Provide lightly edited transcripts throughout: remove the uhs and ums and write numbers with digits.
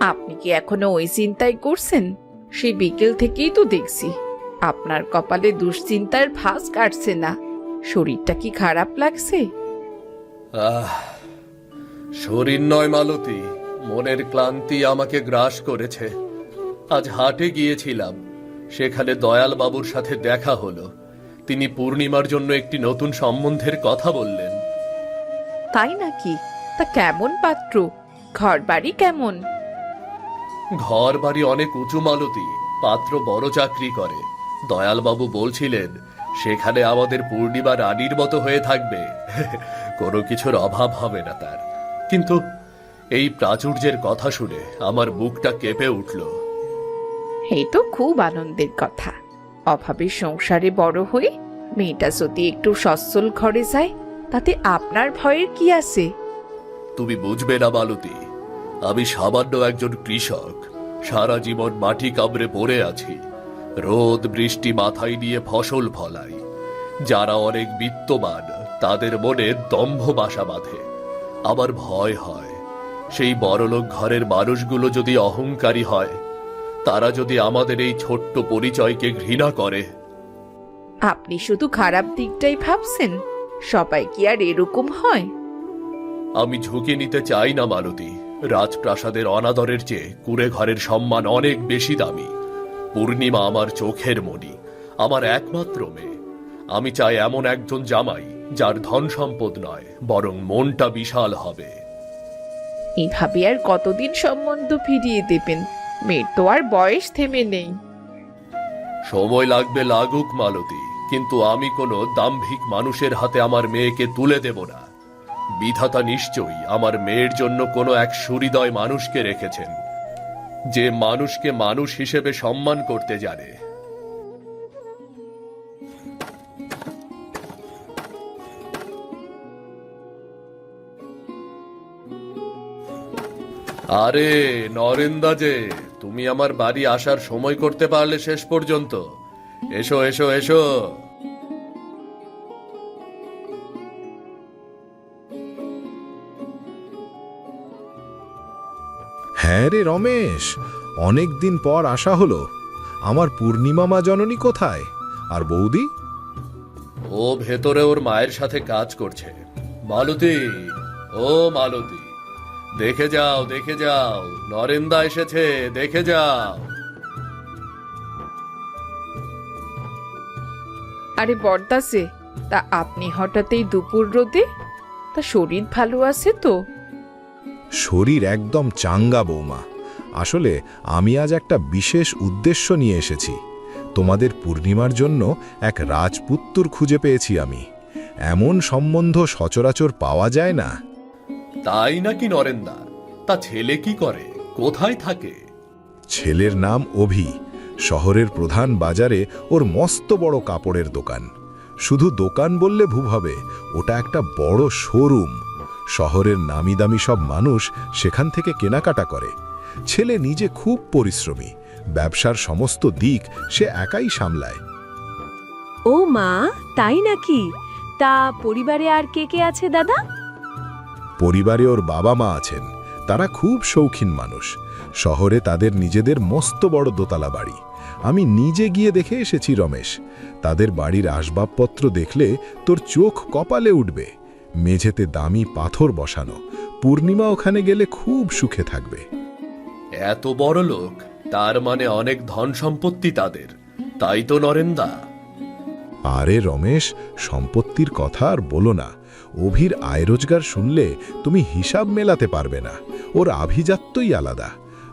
আপনি কি এখনো ওই চিন্তাই করছেন? সেই বিকেল থেকেই তো দেখছি আপনার কপালে দুশ্চিন্তার ভাঁজ কাটছে না। শরীরটা কি খারাপ লাগছে? আহ শরীর নয় মালতী, মনের ক্লান্তি আমাকে গ্রাস করেছে। আজ হাটে গিয়েছিলাম, সেখানে দয়াল বাবুর সাথে দেখা হলো। তিনি পূর্ণিমার জন্য একটি নতুন সম্বন্ধের কথা বললেন। তাই নাকি? তা কেমন পাত্র? ঘর বাড়ি কেমন? ঘর বাড়ি অনেক উঁচু মালতী, পাত্র বড় চাকরি করে। দয়াল বাবু বলছিলেন সেখানে আমাদের পূর্ণিমা রানীর মতো হয়ে থাকবে, কোনো কিছুর অভাব হবে না তার। কিন্তু এই প্রাচুর্যের কথা শুনে আমার বুকটা কেঁপে উঠল। এই তো খুব আনন্দের কথা। অভাবের সংসারে বড় হয়ে মেয়েটা যদি একটু সচ্ছল ঘরে যায়, তাতে আপনার ভয়ের কি আছে? তুমি বুঝবে না মালতী, আমি সামান্য একজন কৃষক। সারা জীবন মাটি কামড়ে পড়ে আছি, রোদ বৃষ্টি মাথায় নিয়ে ফসল ফলাই। যারা অনেক বিত্তবান তাদের মনে দম্ভ বাসা বাঁধে। আমার ভয় হয় সেই বড়লোক ঘরের মানুষগুলো যদি অহংকারী হয়, তারা যদি আমাদের এই ছোট্ট পরিচয়কে ঘৃণা করে। আপনি শুধু খারাপ দিকটাই ভাবছেন, সবাই কি আর এরকম হয়? আমি ঝুঁকি নিতে চাই না মালতী। রাজপ্রাসাদের অনাদরের চেয়ে কুঁড়ে ঘরের সম্মান অনেক বেশি দামি। পূর্ণিমা আমার চোখের মণি, আমার একমাত্র মেয়ে। আমি চাই এমন একজন জামাই যার ধন সম্পদ নয়, বরং মনটা বিশাল হবে। এভাবে আর কতদিন সম্বন্ধ ফিরিয়ে দেবেন? মেয়ের তো আর বয়স থেমে নেই। সময় লাগবে লাগুক মালতী, কিন্তু আমি কোনো দাম্ভিক মানুষের হাতে আমার মেয়েকে তুলে দেব না। বিধাতা নিশ্চয়ই আমার মেয়ের জন্য কোনো এক সুহৃদয় মানুষকে রেখেছেন, যে মানুষকে মানুষ হিসেবে সম্মান করতে জানে। আরে নরেন্দা যে, তুমি আমার বাড়ি আসার সময় করতে পারলে শেষ পর্যন্ত। এসো এসো এসো। হ্যাঁ রে রমেশ, অনেক দিন পর আসা হলো। আমার পূর্ণিমা মা জননী কোথায়? আর বৌদি? ও ভেতরে ওর মায়ের সাথে কাজ করছে। মালতী, ও মালতী, দেখে যাও দেখে যাও, নরেন্দা এসেছে, দেখে যাও। আরে বরদাসে, তা আপনি হঠাৎ এই দুপুর রোদে? তা শরীর ভালো আছে তো? শরীর একদম চাঙ্গা বৌমা। আসলে আমি আজ একটা বিশেষ উদ্দেশ্য নিয়ে এসেছি। তোমাদের পূর্ণিমার জন্য এক রাজপুত্তুর খুঁজে পেয়েছি আমি। এমন সম্বন্ধ সচরাচর পাওয়া যায় না। তাই নাকি নরেন্দা? তা ছেলে কি করে, কোথায় থাকে? ছেলের নাম অভি। শহরের প্রধান বাজারে ওর মস্ত বড় কাপড়ের দোকান। শুধু দোকান বললে ভুল হবে, ওটা একটা বড় শোরুম। শহরের নামি দামি সব মানুষ সেখান থেকে কেনাকাটা করে। ছেলে নিজে খুব পরিশ্রমী, ব্যবসার সমস্ত দিক সে একাই সামলায়। ও মা, তাই নাকি? তা পরিবারে আর কে কে আছে দাদা? পরিবারে ওর বাবা মা আছেন, তারা খুব শৌখিন মানুষ। শহরে তাদের নিজেদের মস্ত বড় দোতলা বাড়ি। আমি নিজে গিয়ে দেখে এসেছি রমেশ। তাদের বাড়ির আসবাবপত্র দেখলে তোর চোখ কপালে উঠবে। মেঝেতে দামি পাথর বসানো। পূর্ণিমা ওখানে গেলে খুব সুখে থাকবে। এত বড় লোক, তার মানে অনেক ধন সম্পত্তি তাদের, তাই তো নরেন্দা? আরে রমেশ, সম্পত্তির কথা আর বলো না। অভির আয় রোজগার শুনলে তুমি হিসাব মেলাতে পারবে না। ওর আভিজাত্যই আলাদা।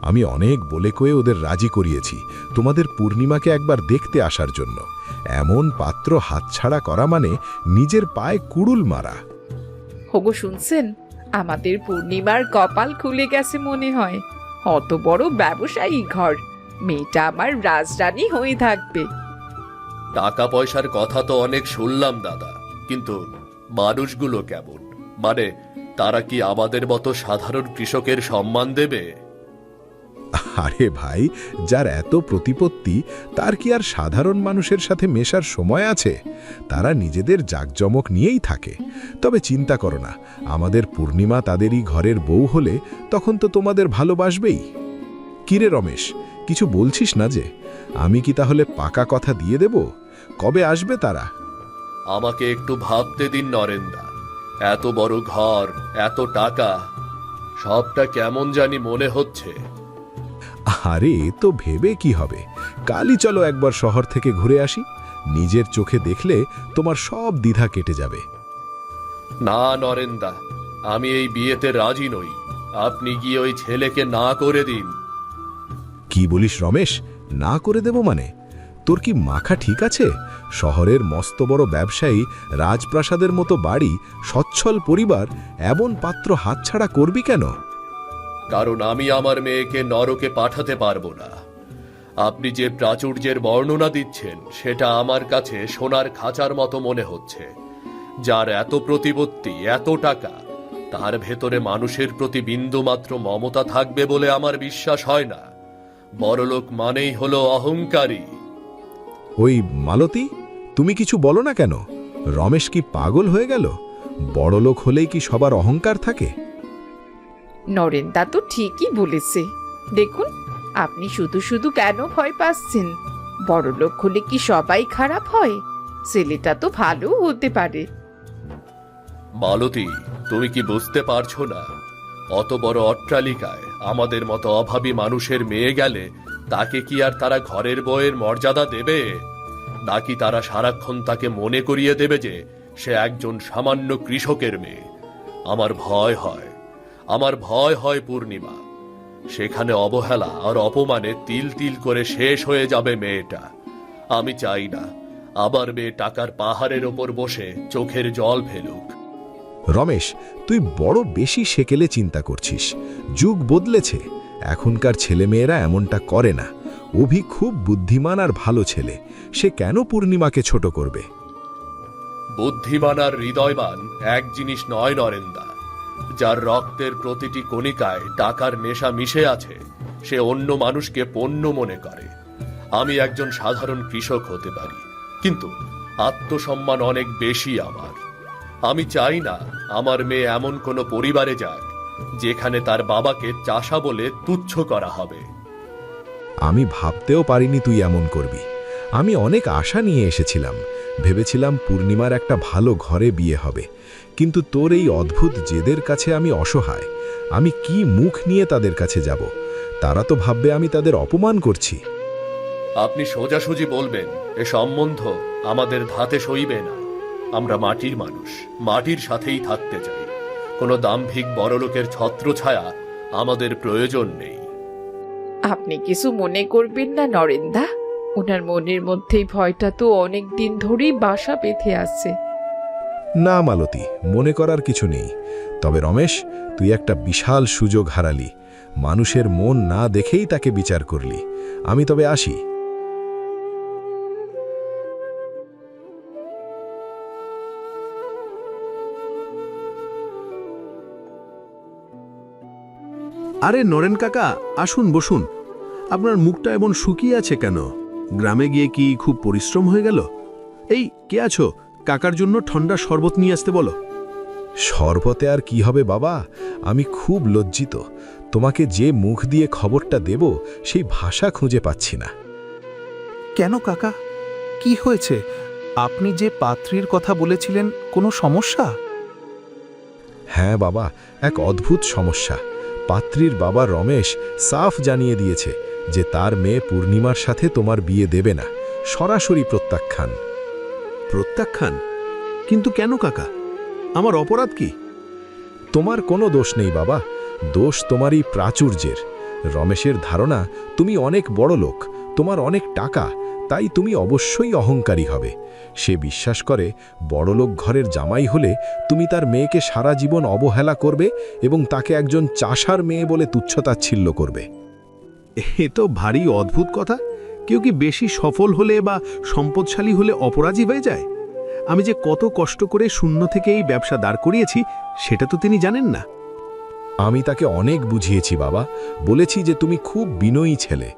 আমি অনেক বলে কয়ে ওদের রাজি করিয়েছি তোমাদের পূর্ণিমাকে একবার দেখতে আসার জন্য। এমন পাত্র হাতছাড়া করা মানে নিজের পায়ে কুড়ুল মারা। হগো শুনছেন, আমাদের পূর্ণিমার কপাল খুলে গেছে মনে হয়। অত বড় ব্যবসায়ী ঘর, মেয়েটা আমার রাজরানী হয়ে থাকবে। টাকা পয়সার কথা তো অনেক শুনলাম দাদা, কিন্তু মানুষগুলো কেমন? মানে তারা কি আমাদের মতো সাধারণ কৃষকের সম্মান দেবে? আরে ভাই, যার এত প্রতিপত্তি তার কি আর সাধারণ মানুষের সাথে মেশার সময় আছে? তারা নিজেদের জাকজমক নিয়েই থাকে। তবে চিন্তা করো না, আমাদের পূর্ণিমা তাদেরই ঘরের বউ হলে তখন তো তোমাদের ভালোবাসবেই। কিরে রমেশ, কিছু বলছিস না যে? আমি কি তাহলে পাকা কথা দিয়ে দেব? কবে আসবে তারা? আমাকে একটু ভাবতে দিন নরেন্দা। এত বড় ঘর, এত টাকা, সবটা কেমন জানি মনে হচ্ছে। আরে এ তো ভেবে কি হবে, কালই চলো একবার শহর থেকে ঘুরে আসি। নিজের চোখে দেখলে তোমার সব দ্বিধা কেটে যাবে। না নরেন্দা, আমি এই বিয়েতে রাজি নই। আপনি গিয়ে ওই ছেলেকে না করে দিন। কি বলিস রমেশ, না করে দেব মানে? তোর কি মাথা ঠিক আছে? শহরের মস্ত বড় ব্যবসায়ী, রাজপ্রাসাদের মতো বাড়ি, সচ্ছল পরিবার, এমন পাত্র হাতছাড়া করবি কেন? কারণ আমি আমার মেয়েকে নরকে পাঠাতে পারবো না। আপনি যে প্রাচুর্যের বর্ণনা দিচ্ছেন সেটা আমার কাছে সোনার খাঁচার মতো মনে হচ্ছে। যার এত প্রতিপত্তি, এত টাকা, তার ভেতরে মানুষের প্রতি বিন্দুমাত্র মমতা থাকবে বলে আমার বিশ্বাস হয় না। বড়লোক মানেই হলো অহংকারী। ওই মালতী, তুমি কিছু বলো না কেন? রমেশ কি পাগল হয়ে গেল? বড়লোক হলেই কি সবার অহংকার থাকে? নরেন্দা তো ঠিকই বলেছে। দেখুন, আপনি শুধু শুধু কেন ভয় পাচ্ছেন? বড়লোক হলে কি সবাই খারাপ হয়? ছেলেটা তো ভালো হতে পারে। মালতী, তুমি কি বুঝতে পারছো না? অত বড় অট্টালিকায় আমাদের মতো অভাবী মানুষের মেয়ে গেলে তাকে কি আর তারা ঘরের বউয়ের মর্যাদা দেবে? নাকি তারা সারাক্ষণ তাকে মনে করিয়ে দেবে যে সে একজন সামান্য কৃষকের মেয়ে? আমার ভয় হয় পূর্ণিমা, সেখানে অবহেলা আর অপমানে তিল তিল করে শেষ হয়ে যাবে মেয়েটা। আমি চাই না আবার মেয়ে টাকার পাহাড়ের ওপর বসে চোখের জল ফেলুক। রমেশ, তুই বড় বেশি সেকেলে চিন্তা করছিস। যুগ বদলেছে, এখনকার ছেলেমেয়েরা এমনটা করে না। অভি খুব বুদ্ধিমান আর ভালো ছেলে, সে কেন পূর্ণিমাকে ছোট করবে? বুদ্ধিমান আর হৃদয়বান এক জিনিস নয় নরেন্দা। যার রক্তের প্রতিটি কণিকায় টাকার নেশা মিশে আছে, সে অন্য মানুষকে পণ্য মনে করে। আমি একজন সাধারণ কৃষক হতে পারি, কিন্তু আত্মসম্মান অনেক বেশি আমার। আমি চাই না আমার মেয়ে এমন কোনো পরিবারে যাক যেখানে তার বাবাকে চাষা বলে তুচ্ছ করা হবে। আমি ভাবতেও পারিনি তুই এমন করবি। আমি অনেক আশা নিয়ে এসেছিলাম, ভেবেছিলাম পূর্ণিমার একটা ভালো ঘরে বিয়ে হবে। কিন্তু তোর এই অদ্ভুত জেদের কাছে আমি অসহায়। আমি কি মুখ নিয়ে তাদের কাছে যাব? তারা তো ভাববে আমি তাদের অপমান করছি। আপনি সোজাসুজি বলবেন, এ সম্বন্ধ আমাদের ধাতে সইবে না। আমরা মাটির মানুষ, মাটির সাথেই থাকতে চাই। কোনো দাম্ভিক বড়লোকের ছত্রছায়া আমাদের প্রয়োজন নেই। আপনি কিছু মনে করবেন না নরেন্দা, ওনার মনের মধ্যেই ভয়টা তো অনেক দিন ধরেই বাসা বেঁধে আছে। না মালতী, মনে করার কিছু নেই। তবে রমেশ, তুই একটা বিশাল সুযোগ হারালি। মানুষের মন না দেখেই তাকে বিচার করলি। আমি তবে আসি। আরে নরেন কাকা, আসুন বসুন। আপনার মুখটা এমন শুকিয়ে আছে কেন? গ্রামে গিয়ে কি খুব পরিশ্রম হয়ে গেল? এই কে আছো? কাকার জন্য ঠান্ডা শরবত নিয়ে আসতে বলো। শরবতে আর কি হবে বাবা, আমি খুব লজ্জিত। তোমাকে যে মুখ দিয়ে খবরটা দেব সেই ভাষা খুঁজে পাচ্ছি না। কেন কাকা, কি হয়েছে? আপনি যে পাত্রীর কথা বলেছিলেন, কোনো সমস্যা? হ্যাঁ বাবা, এক অদ্ভুত সমস্যা। পাত্রীর বাবা রমেশ সাফ জানিয়ে দিয়েছে যে তার মেয়ে পূর্ণিমার সাথে তোমার বিয়ে দেবে না, সরাসরি প্রত্যাখ্যান। প্রত্যাখ্যান? কিন্তু কেন কাকা? আমার অপরাধ কি? তোমার কোনো দোষ নেই বাবা, দোষ তোমারই প্রাচুর্যের। রমেশের ধারণা তুমি অনেক বড় লোক, তোমার অনেক টাকা, তাই তুমি অবশ্যই অহংকারী হবে। সে বিশ্বাস করে বড়লোক ঘরের জামাই হলে তুমি তার মেয়েকে সারা জীবন অবহেলা করবে এবং তাকে একজন চাষার মেয়ে বলে তুচ্ছতাচ্ছিল্য করবে। এ তো ভারী অদ্ভুত কথা। কেউ কি বেশি সফল হলে বা সম্পদশালী হলে অপরাধী হয়ে যায়? আমি যে কত কষ্ট করে শূন্য থেকে এই ব্যবসা দাঁড় করিয়েছি সেটা তো তিনি জানেন না। আমি তাকে অনেক বুঝিয়েছি বাবা, বলেছি যে তুমি খুব বিনয়ী ছেলে,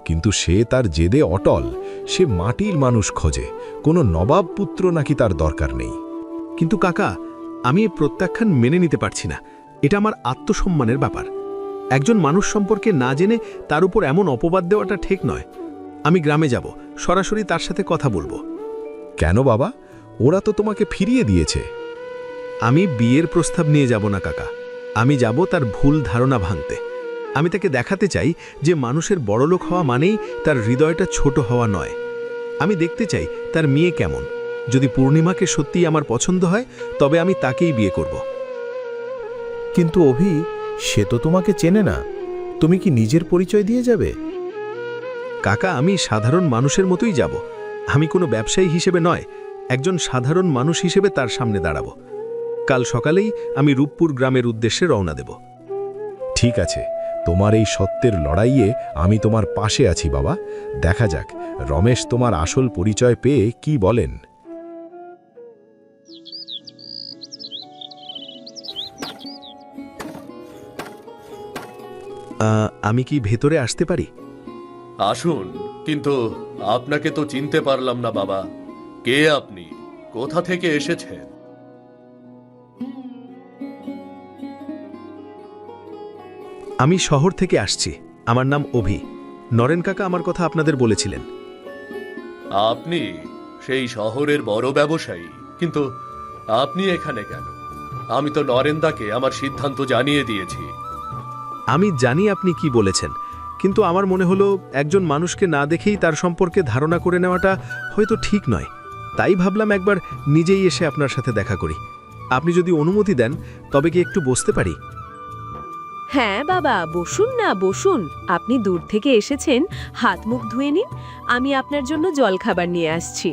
কিন্তু সে তার জেদে অটল। সে মাটির মানুষ খোঁজে, কোনো নবাব পুত্র নাকি তার দরকার নেই। কিন্তু কাকা, আমি এই প্রত্যাখ্যান মেনে নিতে পারছি না। এটা আমার আত্মসম্মানের ব্যাপার। একজন মানুষ সম্পর্কে না জেনে তার উপর এমন অপবাদ দেওয়াটা ঠিক নয়। আমি গ্রামে যাব, সরাসরি তার সাথে কথা বলবো। কেন বাবা? ওরা তো তোমাকে ফিরিয়ে দিয়েছে। আমি বিয়ের প্রস্তাব নিয়ে যাব না কাকা, আমি যাব তার ভুল ধারণা ভাঙতে। আমি তাকে দেখাতে চাই যে মানুষের বড়লোক হওয়া মানেই তার হৃদয়টা ছোট হওয়া নয়। আমি দেখতে চাই তার মেয়ে কেমন। যদি পূর্ণিমাকে সত্যিই আমার পছন্দ হয় তবে আমি তাকেই বিয়ে করব। কিন্তু অভি, সে তো তোমাকে চেনে না। তুমি কি নিজের পরিচয় দিয়ে যাবে? কাকা, আমি সাধারণ মানুষের মতোই যাব। আমি কোনো ব্যবসায়ী হিসেবে নয়, একজন সাধারণ মানুষ হিসেবে তার সামনে দাঁড়াবো। কাল সকালেই আমি রূপপুর গ্রামের উদ্দেশ্যে রওনা দেব। ঠিক আছে, তোমার এই সত্যের লড়াইয়ে আমি তোমার পাশে আছি বাবা। দেখা যাক রমেশ তোমার আসল পরিচয় পেয়ে কি বলেন। আমি কি ভেতরে আসতে পারি? আসুন, কিন্তু আপনাকে তো চিনতে পারলাম না বাবা। কে আপনি? কোথা থেকে এসেছেন? আমি শহর থেকে আসছি। আমার নাম অভি। নরেন কাকা আমার কথা আপনাদের বলেছিলেন। আপনি সেই শহরের বড় ব্যবসায়ী, কিন্তু আপনি এখানে কেন? আমি তো নরেন্দাকে আমার সিদ্ধান্ত জানিয়ে দিয়েছি। আমি জানি আপনি কি বলেছেন, কিন্তু আমার মনে হলো একজন মানুষকে না দেখেই তার সম্পর্কে ধারণা করে নেওয়াটা হয়তো ঠিক নয়। তাই ভাবলাম একবার নিজেই এসে আপনার সাথে দেখা করি। আপনি যদি অনুমতি দেন তবে কি একটু বসতে পারি? হ্যাঁ বাবা, বসুন না, বসুন। আপনি দূর থেকে এসেছেন, হাত মুখ ধুয়ে নিন। আমি আপনার জন্য জলখাবার নিয়ে আসছি।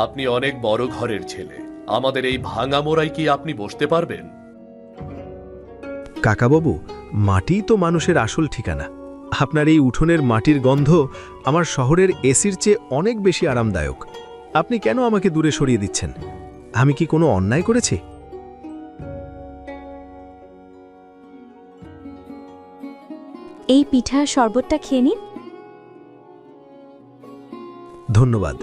আপনি অনেক বড় ঘরের ছেলে। আমাদের এই ভাঙা মোড়ায় কি আপনি বসতে পারবেন? কাকাবাবু, মাটিই তো মানুষের আসল ঠিকানা। আপনার এই উঠোনের মাটির গন্ধ আমার শহরের এসির চেয়ে অনেক বেশি আরামদায়ক। আপনি কেন আমাকে দূরে সরিয়ে দিচ্ছেন? আমি কি কোনো অন্যায় করেছি? এই পিঠা শরবতটা খেয়ে নিন। ধন্যবাদ।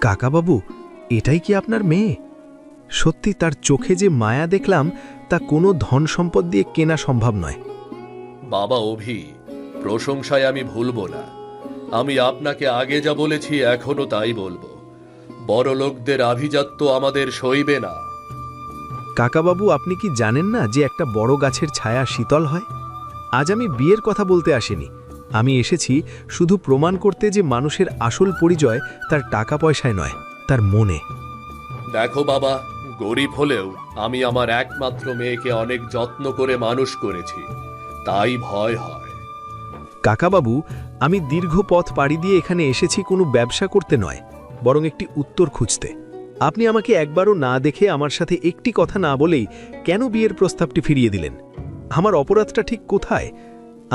কাকাবাবু, এটাই কি আপনার মেয়ে? সত্যি তার চোখে যে মায়া দেখলাম তা কোনো ধন সম্পদ দিয়ে কেনা সম্ভব নয়। বাবা অভি, প্রশংসায় আমি ভুলবো না। আমি আপনাকে আগে যা বলেছি এখনো তাই বলবো। বড় লোকদের আভিজাত্য আমাদের সইবে না। কাকাবাবু, আপনি কি জানেন না যে একটা বড় গাছের ছায়া শীতল হয়? আজ আমি বিয়ের কথা বলতে আসিনি। আমি এসেছি শুধু প্রমাণ করতে যে মানুষের আসল পরিচয় তার টাকা পয়সায় নয়, তার মনে। দেখো বাবা, গরিব হলেও আমি আমার একমাত্র মেয়েকে অনেক যত্ন করে মানুষ করেছি, তাই ভয় হয়। কাকাবাবু, আমি দীর্ঘ পথ পাড়ি দিয়ে এখানে এসেছি কোনো ব্যবসা করতে নয়, বরং একটি উত্তর খুঁজতে। আপনি আমাকে একবারও না দেখে আমার সাথে একটি কথা না বলেই কেন বিয়ের প্রস্তাবটি ফিরিয়ে দিলেন? আমার অপরাধটা ঠিক কোথায়?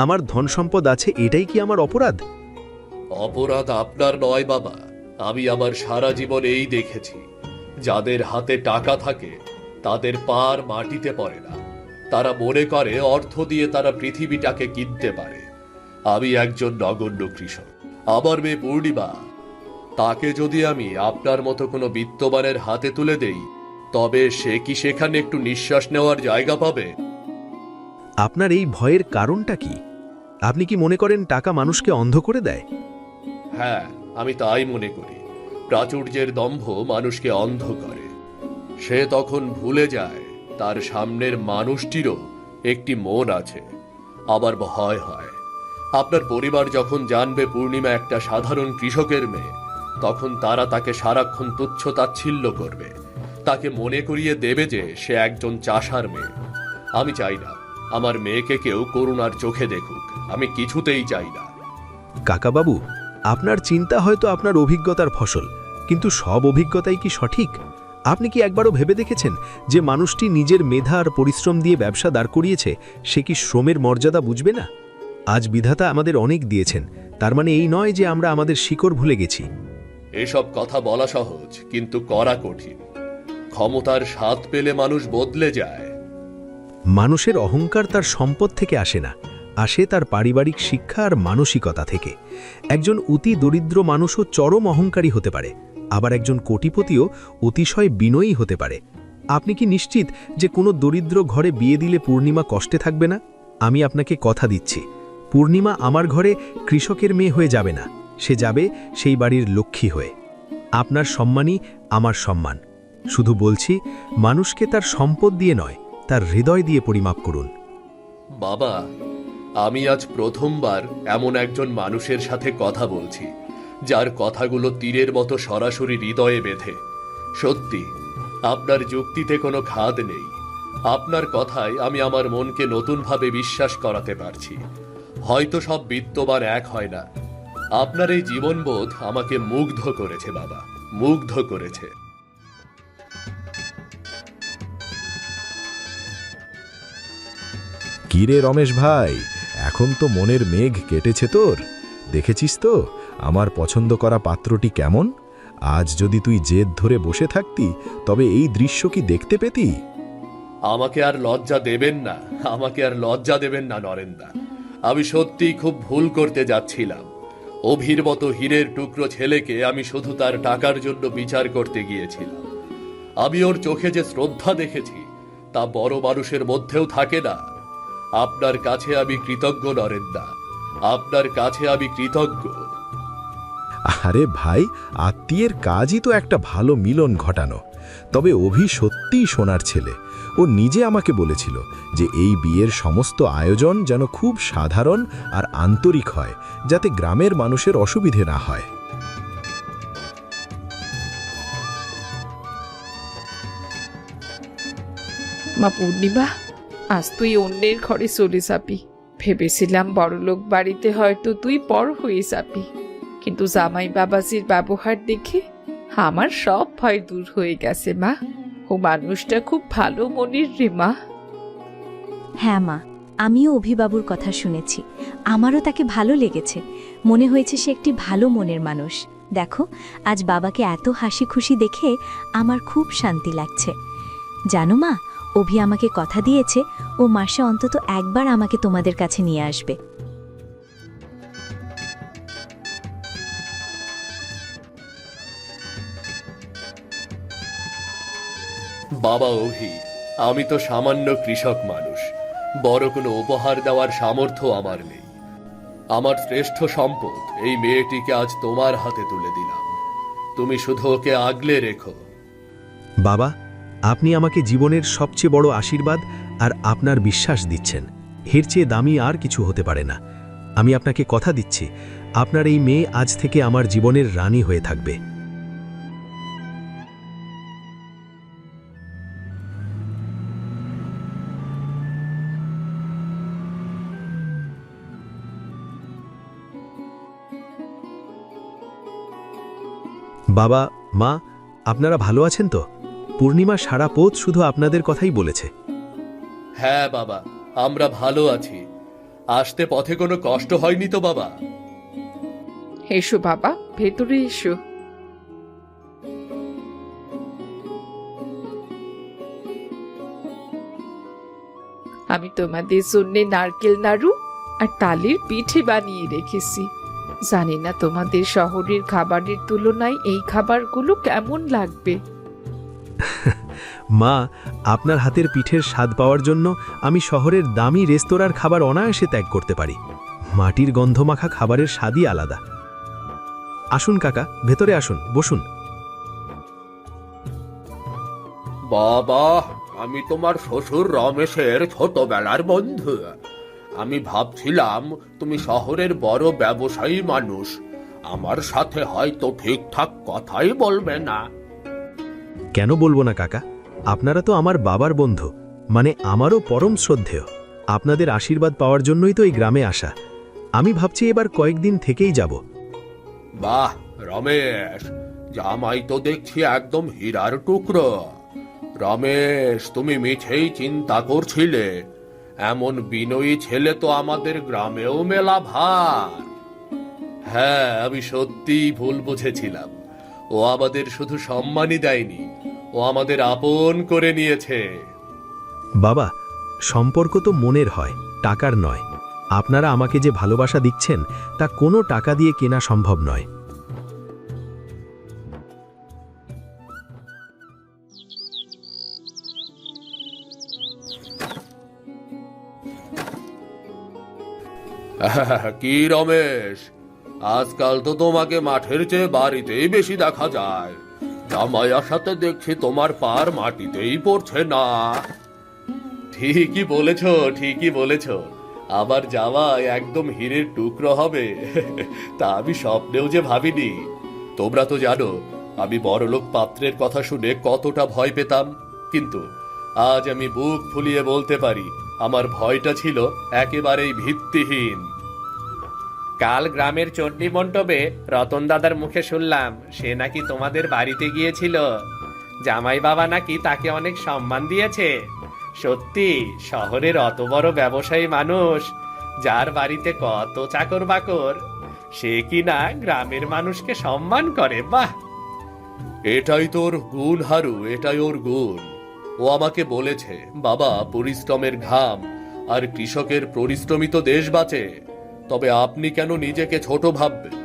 আমার ধন সম্পদ আছে, এটাই কি আমার অপরাধ? অপরাধ আপনার নয় বাবা। আমি আমার সারা জীবন এই দেখেছি, যাদের হাতে টাকা থাকে তাদের পার মাটিতে পড়ে না। তারা মনে করে অর্থ দিয়ে তারা পৃথিবীটাকে কিনতে পারে। আমি একজন নগণ্য কৃষক। আমার মেয়ে পূর্ণিমা, তাকে যদি আমি আপনার মতো কোনো বিত্তবানের হাতে তুলে দেই, তবে সে কি সেখানে একটু নিঃশ্বাস নেওয়ার জায়গা পাবে? আপনার এই ভয়ের কারণটা কি? আপনি কি মনে করেন টাকা মানুষকে অন্ধ করে দেয়? হ্যাঁ, আমি তাই মনে করি। প্রাচুর্যের দম্ভ মানুষকে অন্ধ করে। সে তখন ভুলে যায় তার সামনের মানুষটিরও একটি মন আছে। আবার ভয় হয়, আপনার পরিবার যখন জানবে পূর্ণিমা একটা সাধারণ কৃষকের মেয়ে, তখন তারা তাকে সারাক্ষণ তুচ্ছ তাচ্ছিল্য করবে। তাকে মনে করিয়ে দেবে যে সে একজন চাষার মেয়ে। আমি চাই না আমার মেয়েকে কেউ করুণার চোখে দেখুক। আমি কিছুতেই চাই না। কাকাবাবু, আপনার চিন্তা হয়তো আপনার অভিজ্ঞতার ফসল, কিন্তু সব অভিজ্ঞতাই কি সঠিক? আপনি কি একবারও ভেবে দেখেছেন যে মানুষটি নিজের মেধা আর পরিশ্রম দিয়ে ব্যবসা দাঁড় করিয়েছে, সে কি শ্রমের মর্যাদা বুঝবে না? আজ বিধাতা আমাদের অনেক দিয়েছেন, তার মানে এই নয় যে আমরা আমাদের শিকড় ভুলে গেছি। এসব কথা বলা সহজ, কিন্তু করা কঠিন। ক্ষমতার স্বাদ পেলে মানুষ বদলে যায়। মানুষের অহংকার তার সম্পদ থেকে আসে না, আসে তার পারিবারিক শিক্ষা আর মানসিকতা থেকে। একজন অতি দরিদ্র মানুষও চরম অহংকারী হতে পারে, আবার একজন কোটিপতিও অতিশয় বিনয়ী হতে পারে। আপনি কি নিশ্চিত যে কোনো দরিদ্র ঘরে বিয়ে দিলে পূর্ণিমা কষ্টে থাকবে না? আমি আপনাকে কথা দিচ্ছি, পূর্ণিমা আমার ঘরে কৃষকের মেয়ে হয়ে যাবে না, সে যাবে সেই বাড়ির লক্ষ্মী হয়ে। আপনার সম্মানই আমার সম্মান। শুধু বলছি, মানুষকে তার সম্পদ দিয়ে নয়, তার হৃদয় দিয়ে পরিমাপ করুন। বাবা, আমি আজ প্রথমবার এমন একজন মানুষের সাথে কথা বলছি যার কথাগুলো তীরের মতো সরাসরি হৃদয়ে বেঁধে। সত্যি, আপনার যুক্তিতে কোনো খাদ নেই। আপনার কথায় আমি আমার মনকে নতুনভাবে বিশ্বাস করাতে পারছি। হয়তো সব বিত্তবান এক হয় না। আপনার এই জীবনবোধ আমাকে মুগ্ধ করেছে বাবা, মুগ্ধ করেছে। কিরে রমেশ ভাই, এখন তো মনের মেঘ কেটেছে তোর। দেখেছিস তো আমার পছন্দ করা পাত্রটি কেমন? আজ যদি তুই জেদ ধরে বসে থাকতি তবে এই দৃশ্য কি দেখতে পেতি? আমাকে আর লজ্জা দেবেন না, আমাকে আর লজ্জা দেবেন না নরেন্দা। আমি সত্যিই খুব ভুল করতে যাচ্ছিলাম। অভির মতো হীরের টুকরো ছেলেকে আমি শুধু তার টাকার জন্য বিচার করতে গিয়েছিলাম। আমি ওর চোখে যে শ্রদ্ধা দেখেছি তা বড় মানুষের মধ্যেও থাকে না। আপনার কাছে আমি কৃতজ্ঞ নরেন্দা, আপনার কাছে আমি কৃতজ্ঞ। আরে ভাই, আত্মীয়ের কাজই তো একটা ভালো মিলন ঘটানো। তবে অভি সত্যিই সোনার ছেলে। ও নিজে আমাকে বলেছিল যে এই বিয়ের সমস্ত আয়োজন যেন খুব সাধারণ আর আন্তরিক হয়, যাতে গ্রামের মানুষের অসুবিধে না হয়। মা পূর্ণিমা, আজ তুই অন্যের ঘরে চলে যাবি। ভেবেছিলাম বড়লোক বাড়িতে হয়তো তুই পর হয়ে যাবি, কিন্তু জামাই বাবাজির ব্যবহার দেখে আমার সব ভয় দূর হয়ে গেছে মা। ও মানুষটা খুব ভালো মনের রে মা। হ্যাঁ মা, আমিও অভিবাবুর কথা শুনেছি, আমারও তাকে ভালো লেগেছে। মনে হয়েছে সে একটি ভালো মনের মানুষ। দেখো, আজ বাবাকে এত হাসি খুশি দেখে আমার খুব শান্তি লাগছে। জানো মা, অভি আমাকে কথা দিয়েছে ও মাসে অন্তত একবার আমাকে তোমাদের কাছে নিয়ে আসবে। বাবা অভি, আমি তো সামান্য কৃষক মানুষ, বড় কোনো উপহার দেওয়ার সামর্থ্য আমার নেই। আমার শ্রেষ্ঠ সম্পদ এই মেয়েটিকে আজ তোমার হাতে তুলে দিলাম। তুমি শুধু ওকে আগলে রেখো। বাবা, আপনি আমাকে জীবনের সবচেয়ে বড় আশীর্বাদ আর আপনার বিশ্বাস দিচ্ছেন। এর চেয়ে দামি আর কিছু হতে পারে না। আমি আপনাকে কথা দিচ্ছি, আপনার এই মেয়ে আজ থেকে আমার জীবনের রানী হয়ে থাকবে। বাবা, মা, আপনারা ভালো আছেন তো? পূর্ণিমা সারা পথ শুধু আপনাদের কথাই বলেছে। হ্যাঁ বাবা, আমরা ভালো আছি। আসতে পথে কোনো কষ্ট হয়নি তো বাবা? এসো বাবা, ভেতরে এসো। আমি তোমাদের জন্য নারকেল নাড়ু আর তালের পিঠে বানিয়ে রেখেছি। জানি না তোমাদের শহরের খাবারের তুলনায় এই খাবারগুলো কেমন লাগবে। মা, আপনার হাতের পিঠের স্বাদ পাওয়ার জন্য আমি শহরের দামি রেস্তোরাঁর খাবার অনায়াসে ত্যাগ করতে পারি। মাটির গন্ধমাখা খাবারের স্বাদই আলাদা। আসুন কাকা, ভেতরে আসুন, বসুন। বাবা, আমি তোমার শ্বশুর রমেশের ছোটবেলার বন্ধু। আমি ভাবছিলাম তুমি শহরের বড় ব্যবসায়ী মানুষ, আমার সাথে হয়তো ঠিকঠাক কথাই বলবে না। কেন বলবো না কাকা? আপনারা তো আমার বাবার বন্ধু, মানে আমারও পরম শ্রদ্ধেয়। আপনাদের আশীর্বাদ পাওয়ার জন্যই তো এই গ্রামে আসা। আমি ভাবছি এবার কয়েকদিন থেকেই যাব। বাহ রমেশ, জামাই তো দেখছি একদম হীরার টুকরো। রমেশ, তুমি মিছেই চিন্তা করছিলে, এমন বিনয়ী ছেলে তো আমাদের গ্রামেও মেলা ভার। হ্যাঁ, আমি সত্যিই ভুল বুঝেছিলাম। ও আমাদের শুধু সম্মানই দেয়নি, ও আমাদের আপন করে নিয়েছে। বাবা, সম্পর্ক তো মনের হয়, টাকার নয়। আপনারা আমাকে যে ভালোবাসা দিচ্ছেন তা কোনো টাকা দিয়ে কেনা সম্ভব নয়। কি রমেশ, আজকাল তো তোমাকে মাঠের চেয়ে বাড়িতেই বেশি দেখা যায়। জামাই আসাতে দেখছি তোমার পার মাটিতেই পড়ছে না। ঠিকই বলেছ, ঠিকই বলেছ। আবার জামাই একদম হীরের টুকরো হবে তা আমি স্বপ্নেও যে ভাবিনি। তোমরা তো জানো আমি বড়লোক পাত্রের কথা শুনে কতটা ভয় পেতাম, কিন্তু আজ আমি বুক ফুলিয়ে বলতে পারি আমার ভয়টা ছিল একেবারেই ভিত্তিহীন। কাল গ্রামের চণ্ডী মণ্ডপে রতন দাদার মুখে শুনলাম সে নাকি তোমাদের বাড়িতে গিয়েছিল। জামাই বাবা নাকি তাকে অনেক সম্মান দিয়েছে। সত্যি, শহরের অত বড় ব্যবসায়ী মানুষ, যার বাড়িতে কত চাকর বাকর, সে কিনা গ্রামের মানুষকে সম্মান করে। বাহ! এটাই তোর গুণ হারু, এটাই ওর গুণ। ও আমাকে বলেছে, বাবা, পরিশ্রমের ঘাম আর কৃষকের পরিশ্রমই তো দেশ বাঁচে। তবে আপনি কেন নিজেকে ছোট ভাববেন?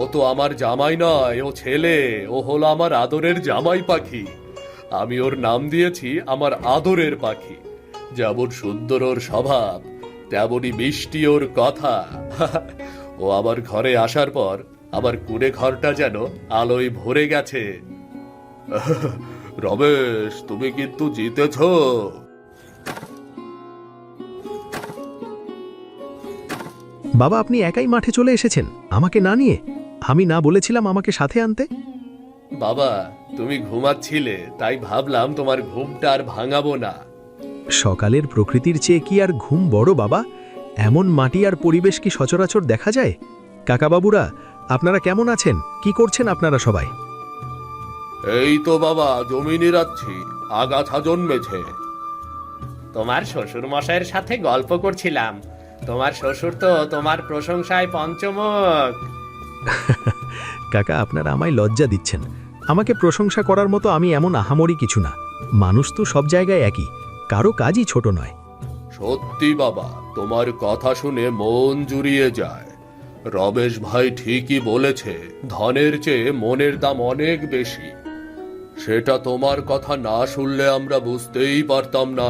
ও তো আমার জামাই নয়, ও ছেলে। ও হলো আমার আদরের জামাই পাখি। আমি ওর নাম দিয়েছি আমার আদরের পাখি। যেমন সুন্দর ওর স্বভাব, তেমনই মিষ্টি ওর কথা। ও আমার ঘরে আসার পর আমার কুড়ে ঘরটা যেন আলোয় ভরে গেছে। রমেশ, তুমি কিন্তু জিতেছ। বাবা, আপনি একাই মাঠে চলে এসেছেন আমাকে না নিয়ে? আমি না বলেছিলাম আমাকে সাথে আনতে? বাবা, তুমি ঘুমাচ্ছিলে, তাই ভাবলাম তোমার ঘুমটা আর ভাঙাবো না। সকালের প্রকৃতির চেয়ে কি আর ঘুম বড় বাবা? এমন মাটি আর পরিবেশ কি সচরাচর দেখা যায়? কাকাবাবুরা, আপনারা কেমন আছেন? কি করছেন আপনারা সবাই? এই তো বাবা, জমি নিড়াচ্ছি, আগাছা জন্মেছে। তোমার শ্বশুর মশাইয়ের সাথে গল্প করছিলাম। তোমার শ্বশুর তো তোমার প্রশংসায় পঞ্চমুখ। কাকা, আপনারা আমায় লজ্জা দিচ্ছেন। আমাকে প্রশংসা করার মতো আমি এমন আহামরি কিছু না। মানুষ তো সব জায়গায় একই, কারো কাজই ছোট নয়। সত্যি বাবা, তোমার কথা শুনে মন জুড়িয়ে যায়। রমেশ ভাই ঠিকই বলেছে, ধনের চেয়ে মনের দাম অনেক বেশি। সেটা তোমার কথা না শুনলে আমরা বুঝতেই পারতাম না।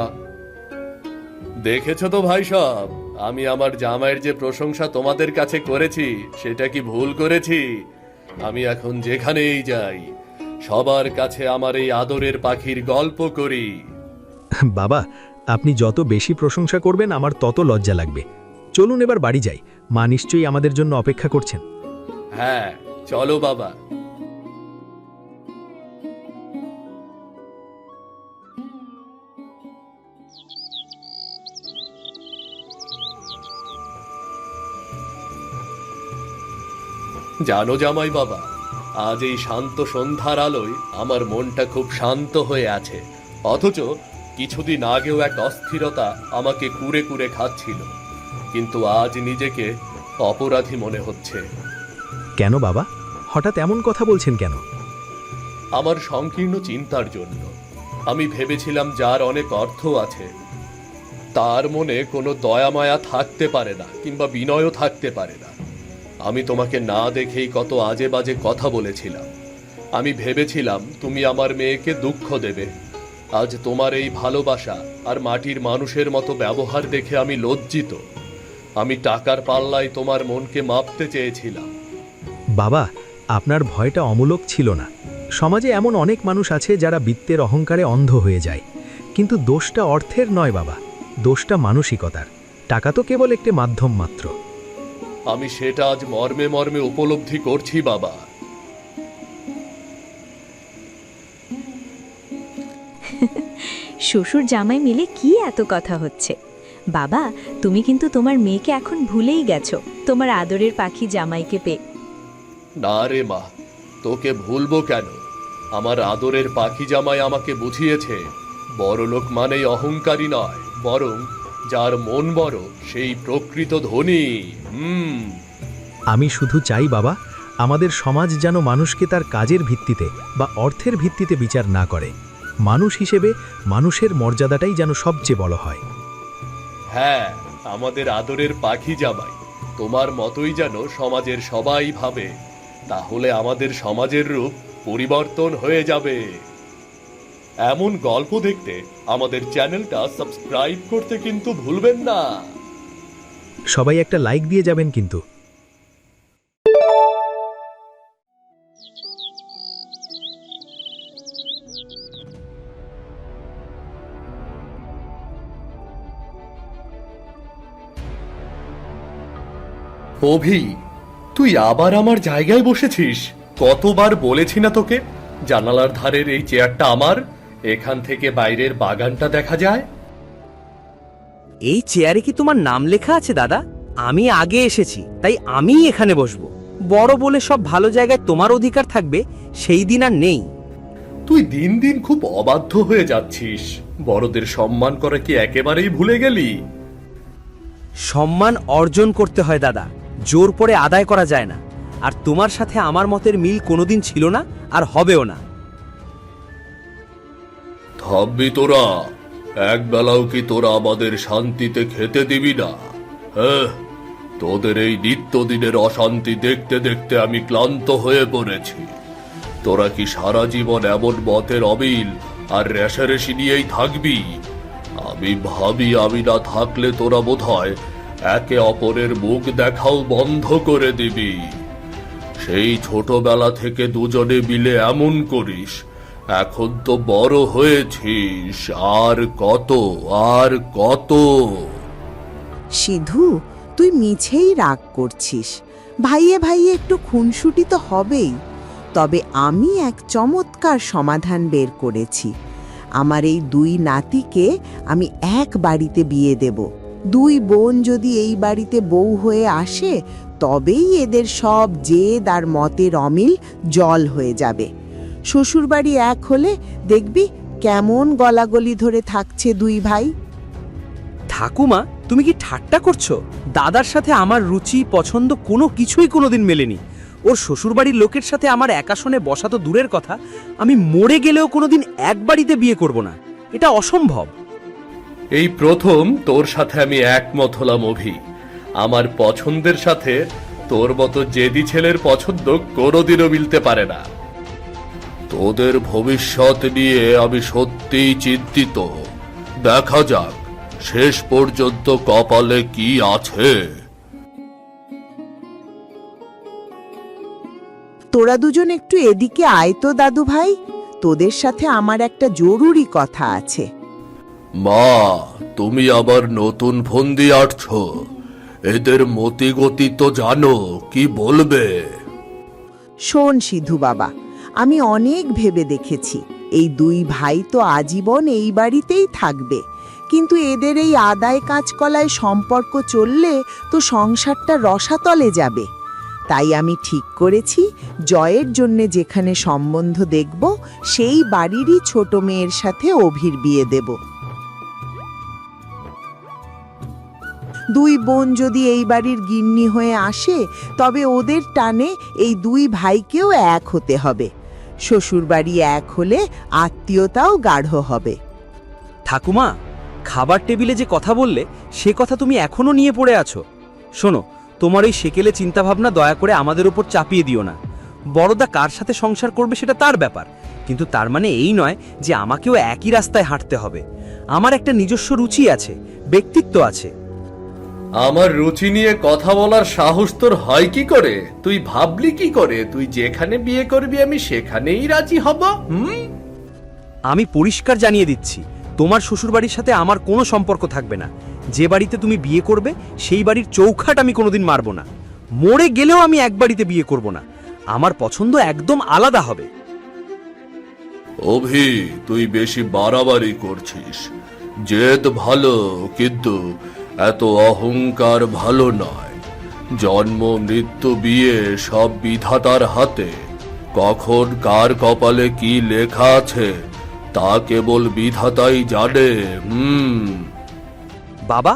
দেখেছো তো ভাই সাহেব, আমি আমার জামাইয়ের যে প্রশংসা তোমাদের কাছে করেছি, সেটা কি ভুল করেছি? আমি এখন যেখানেই যাই, সবার কাছে আমার এই আদরের পাখির গল্প করি। বাবা, আপনি যত বেশি প্রশংসা করবেন আমার তত লজ্জা লাগবে। চলুন এবার বাড়ি যাই, মা নিশ্চয়ই আমাদের জন্য অপেক্ষা করছেন। হ্যাঁ, চলো বাবা। জানো জামাই বাবা, আজ এই শান্ত সন্ধ্যার আলোয় আমার মনটা খুব শান্ত হয়ে আছে। অথচ কিছুদিন আগেও এক অস্থিরতা আমাকে কুরে কুরে খাচ্ছিল। কিন্তু আজ নিজেকে অপরাধী মনে হচ্ছে। কেন বাবা, হঠাৎ এমন কথা বলছেন কেন? আমার সংকীর্ণ চিন্তার জন্য। আমি ভেবেছিলাম যার অনেক অর্থ আছে, তার মনে কোনো দয়া মায়া থাকতে পারে না, কিংবা বিনয়ও থাকতে পারে না। আমি তোমাকে না দেখেই কত আজে বাজে কথা বলেছিলাম। আমি ভেবেছিলাম তুমি আমার মেয়েকে দুঃখ দেবে। আজ তোমার এই ভালোবাসা আর মাটির মানুষের মতো ব্যবহার দেখে আমি লজ্জিত। আমি টাকার পাল্লায় তোমার মনকে মাপতে চেয়েছিলাম। বাবা, আপনার ভয়টা অমূলক ছিল না। সমাজে এমন অনেক মানুষ আছে যারা বিত্তের অহংকারে অন্ধ হয়ে যায়। কিন্তু দোষটা অর্থের নয় বাবা, দোষটা মানসিকতার। টাকা তো কেবল একটি মাধ্যম মাত্র। আমি সেটা আজ মর্মে মর্মে উপলব্ধি করছি বাবা। শ্বশুর জামাই মিলে কি এত কথা হচ্ছে? বাবা, তুমি কিন্তু তোমার মেয়েকে এখন ভুলেই গেছো, তোমার আদরের পাখি জামাইকে পেয়ে। না রে মা, তোকে ভুলবো কেন? আমার আদরের পাখি জামাই আমাকে বুঝিয়েছে, বড়লোক মানেই অহংকারী নয়, বরং যার মন বড় সেই প্রকৃত ধনী। আমি শুধু চাই বাবা, আমাদের সমাজ যেন মানুষকে তার কাজের ভিত্তিতে বা অর্থের ভিত্তিতে বিচার না করে। মানুষ হিসেবে মানুষের মর্যাদাটাই যেন সবচেয়ে বড় হয়। হ্যাঁ, আমাদের আদরের পাখি জামাই তোমার মতোই যেন সমাজের সবাই ভাবে, তাহলে আমাদের সমাজের রূপ পরিবর্তন হয়ে যাবে। এমন গল্প দেখতে আমাদের চ্যানেলটা সাবস্ক্রাইব করতে কিন্তু ভুলবেন না। সবাই একটা লাইক দিয়ে যাবেন কিন্তু। অভি, তুই আবার আমার জায়গায় বসেছিস? কতবার বলেছি না তোকে জানালার ধারের এই চেয়ারটা আমার, এখান থেকে বাইরের বাগানটা দেখা যায়। এই চেয়ারে কি তোমার নাম লেখা আছে দাদা? আমি আগে এসেছি, তাই আমিই এখানে বসবো। বড় বলে সব ভালো জায়গায় তোমার অধিকার থাকবে, সেই দিন আর নেই। তুই দিন দিন খুব অবাধ্য হয়ে যাচ্ছিস। বড়দের সম্মান করা কি একেবারেই ভুলে গেলি? সম্মান অর্জন করতে হয় দাদা, জোর করে আদায় করা যায় না। আর তোমার সাথে আমার মতের মিল কোনোদিন ছিল না, আর হবেও না। থামবি তোরা? এক বেলাও কি তোরা আমাদের শান্তিতে খেতে দিবি না? হ্যাঁ, তোদের এই নিত্যদিনের অশান্তি দেখতে দেখতে আমি ক্লান্ত হয়ে পড়েছি। তোরা কি সারা জীবন এমন মতের অমিল আর রেশারেশি নিয়েই থাকবি? আমি ভাবি আমি না থাকলে তোরা বোধহয় একে অপরের মুখ দেখাও বন্ধ করে দিবি। সেই ছোটবেলা থেকে দুজনে মিলে এমন করিস, এখন তো বড় হয়েছিস, আর কত আর কত? সিধু, তুই মিছেই রাগ করছিস। ভাইয়ে ভাইয়ে একটু খুনসুটি তো হবেই। তবে আমি এক চমৎকার সমাধান বের করেছি। আমার এই দুই নাতিকে আমি এক বাড়িতে বিয়ে দেব। দুই বোন যদি এই বাড়িতে বউ হয়ে আসে, তবেই এদের সব জেদ আর মতের অমিল জল হয়ে যাবে। শ্বশুরবাড়ি এক হলে দেখবি কেমন গলাগলি ধরে থাকছে দুই ভাই। ঠাকুমা, তুমি কি ঠাট্টা করছো? দাদার সাথে আমার রুচি পছন্দ কোনো কিছুই কোনোদিন মেলেনি। ওর শ্বশুরবাড়ির লোকের সাথে আমার এক আসনে বসা তো দূরের কথা, আমি মরে গেলেও কোনোদিন এক বাড়িতে বিয়ে করব না। এটা অসম্ভব। এই প্রথম তোর সাথে আমি একমত হলাম অভি। আমার পছন্দের সাথে তোর মতো জেদি ছেলের পছন্দ কোনোদিনও মিলতে পারে না। তোদের ভবিষ্যৎ নিয়ে আমি সত্যিই চিন্তিত। দেখা যাক শেষ পর্যন্ত কপালে কি আছে। তোরা দুজন একটু এদিকে আয় তো দাদু ভাই, তোদের সাথে আমার একটা জরুরি কথা আছে। মা, তুমি আবার নতুন ফন্দি আটছ? এদের মতিগতি তো জানো, কি বলবে? শোন সিধু বাবা, আমি অনেক ভেবে দেখেছি, এই দুই ভাই তো আজীবন এই বাড়িতেই থাকবে, কিন্তু এদের এই আদায় কাজকলায় সম্পর্ক চললে তো সংসারটা রসাতলে যাবে। তাই আমি ঠিক করেছি, জয়ের জন্য যেখানে সম্বন্ধ দেখব, সেই বাড়িরই ছোট মেয়ের সাথে অভির বিয়ে দেব। দুই বোন যদি এই বাড়ির গিন্নি হয়ে আসে, তবে ওদের টানে এই দুই ভাইকেও এক হতে হবে। শ্বশুরবাড়ি এক হলে আত্মীয়তাও গাঢ় হবে। ঠাকুমা, খাবার টেবিলে যে কথা বললে, সে কথা তুমি এখনো নিয়ে পড়ে আছো? শোনো, তোমার এই সেকেলে চিন্তাভাবনা দয়া করে আমাদের উপর চাপিয়ে দিও না। বড়দা কার সাথে সংসার করবে সেটা তার ব্যাপার, কিন্তু তার মানে এই নয় যে আমাকেও একই রাস্তায় হাঁটতে হবে। আমার একটা নিজস্ব রুচি আছে, ব্যক্তিত্ব আছে। আমার রুচি নিয়ে কথা বলার সাহস তোর হয় কি করে? তুই ভাবলি কি করে তুই যেখানে বিয়ে করবি আমি সেখানেই রাজি হব? আমি পরিষ্কার জানিয়ে দিচ্ছি, তোমার শ্বশুরবাড়ির সাথে আমার কোনো সম্পর্ক থাকবে না। যে বাড়িতে তুমি বিয়ে করবে সেই বাড়ির চৌখাট আমি কোনোদিন মারব না। মরে গেলেও আমি এক বাড়িতে বিয়ে করব না। আমার পছন্দ একদম আলাদা হবে। অভি, তুই বেশি বাড়াবাড়ি করছিস। জেদ ভালো, কিন্তু এত অহংকার ভালো নয়। জন্ম মৃত্যু বিয়ে সব বিধাতার হাতে। কখন কার কপালে কি লেখা আছে তা কেবল বিধাতাই জানে। বাবা,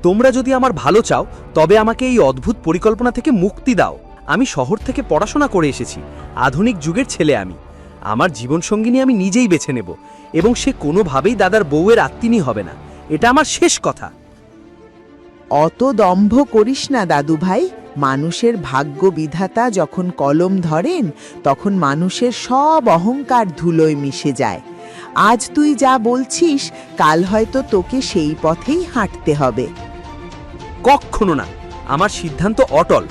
তোমরা যদি আমার ভালো চাও, তবে আমাকে এই অদ্ভুত পরিকল্পনা থেকে মুক্তি দাও। আমি শহর থেকে পড়াশোনা করে এসেছি, আধুনিক যুগের ছেলে আমি। আমার জীবনসঙ্গিনী আমি নিজেই বেছে নেব, এবং সে কোনোভাবেই দাদার বউয়ের আত্মীয় হবে না। এটা আমার শেষ কথা। অত দম্ভ করিস না দাদু ভাই। মানুষের ভাগ্য বিধাতা যখন কলম ধরেন, তখন মানুষের সব অহংকার ধুলোয় মিশে যায়। আজ তুই যা বলছিস, কাল হয়তো তোকে সেই পথেই হাঁটতে হবে। কখনো না। আমার সিদ্ধান্ত অটল।